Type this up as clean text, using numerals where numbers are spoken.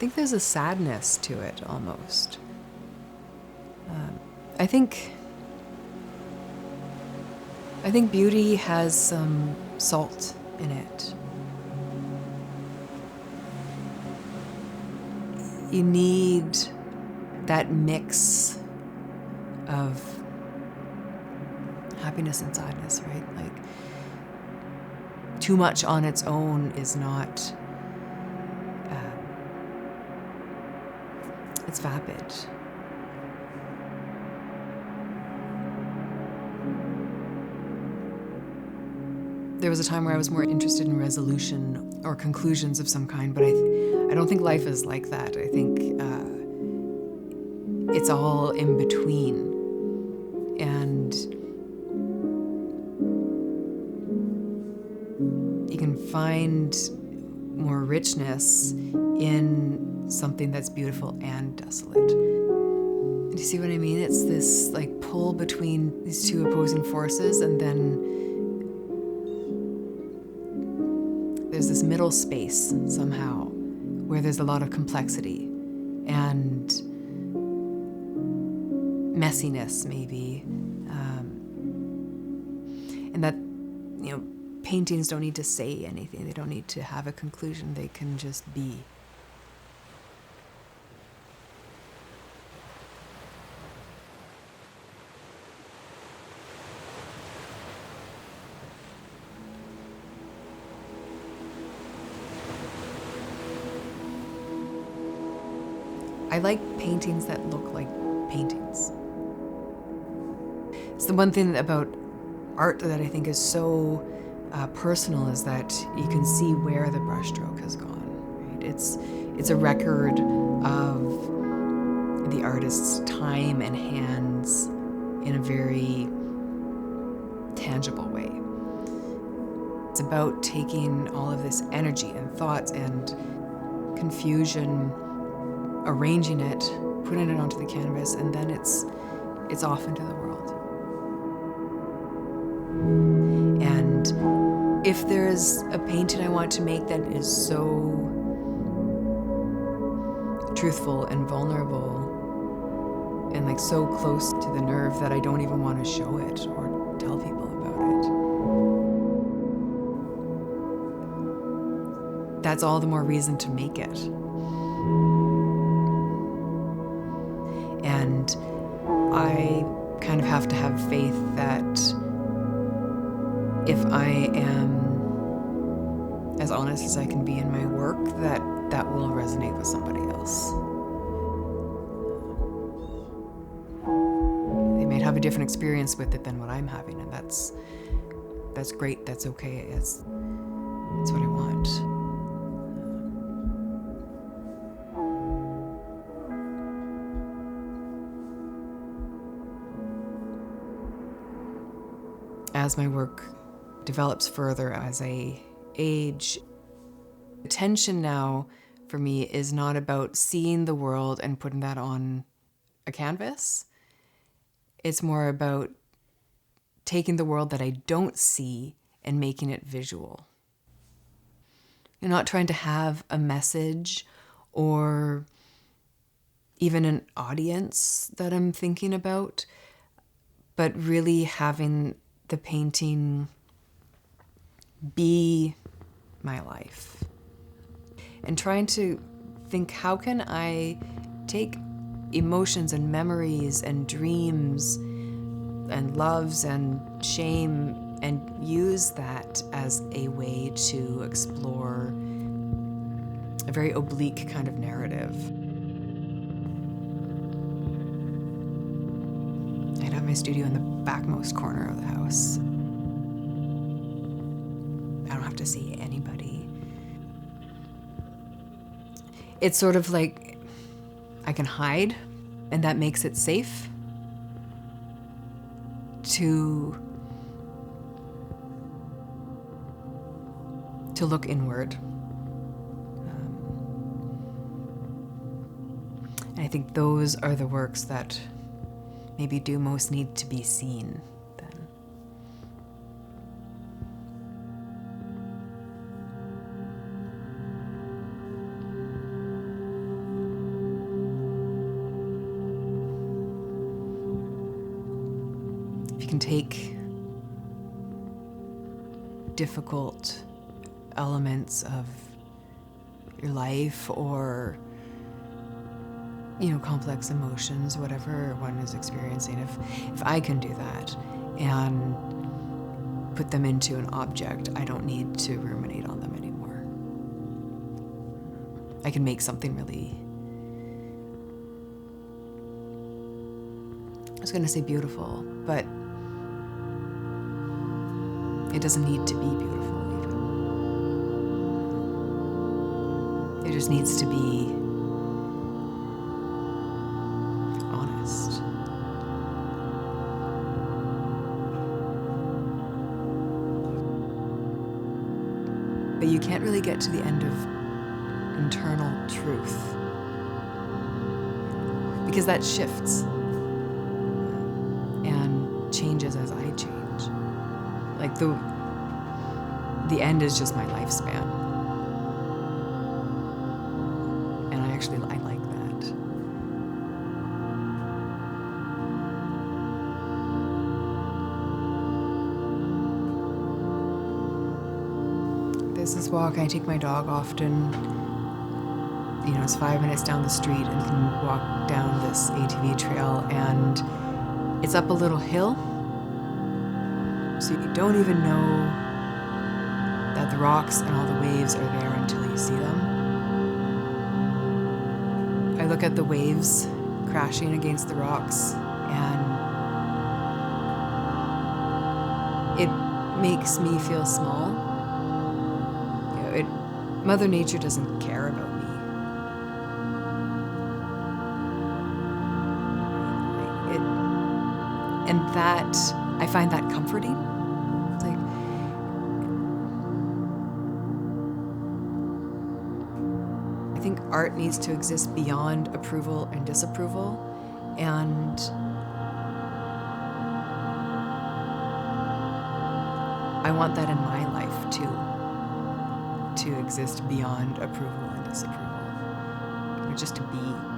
think there's a sadness to it almost. I think beauty has some salt in it. You need that mix of happiness and sadness, right? Like, too much on its own is not, it's vapid. There was a time where I was more interested in resolution or conclusions of some kind, but I don't think life is like that. I think it's all in between. And you can find more richness in something that's beautiful and desolate. Do you see what I mean? It's this like pull between these two opposing forces, and then there's this middle space somehow where there's a lot of complexity and messiness, maybe. And that, paintings don't need to say anything. They don't need to have a conclusion. They can just be. I like paintings that look like paintings. It's the one thing about art that I think is so personal, is that you can see where the brushstroke has gone. Right? It's a record of the artist's time and hands in a very tangible way. It's about taking all of this energy and thoughts and confusion, arranging it, putting it onto the canvas, and then it's off into the world. And if there's a painting I want to make that is so truthful and vulnerable and like so close to the nerve that I don't even want to show it or tell people about it, that's all the more reason to make it. And I kind of have to have faith that if I am as honest as I can be in my work, that will resonate with somebody else. They might have a different experience with it than what I'm having, and that's great, that's okay, it's what I want. As my work develops further, as I age, attention now for me is not about seeing the world and putting that on a canvas. It's more about taking the world that I don't see and making it visual. You're not trying to have a message or even an audience that I'm thinking about, but really having the painting be my life. And trying to think, how can I take emotions and memories and dreams and loves and shame and use that as a way to explore a very oblique kind of narrative. I'd have my studio in the backmost corner of the house. I don't have to see anybody. It's sort of like I can hide, and that makes it safe to look inward. And I think those are the works that maybe do most need to be seen then. can take difficult elements of your life or, complex emotions, whatever one is experiencing. If I can do that and put them into an object, I don't need to ruminate on them anymore. I can make something really, I was going to say beautiful, but it doesn't need to be beautiful even. It just needs to be honest. But you can't really get to the end of internal truth because that shifts and changes as I change. Like the end is just my lifespan. And I like that. There's this walk, I take my dog often. It's 5 minutes down the street and can walk down this ATV trail, and it's up a little hill. So you don't even know that the rocks and all the waves are there until you see them. I look at the waves crashing against the rocks, and it makes me feel small. Mother Nature doesn't care about me. And that, I find that comforting. It's like, I think art needs to exist beyond approval and disapproval, and I want that in my life too, to exist beyond approval and disapproval, just to be.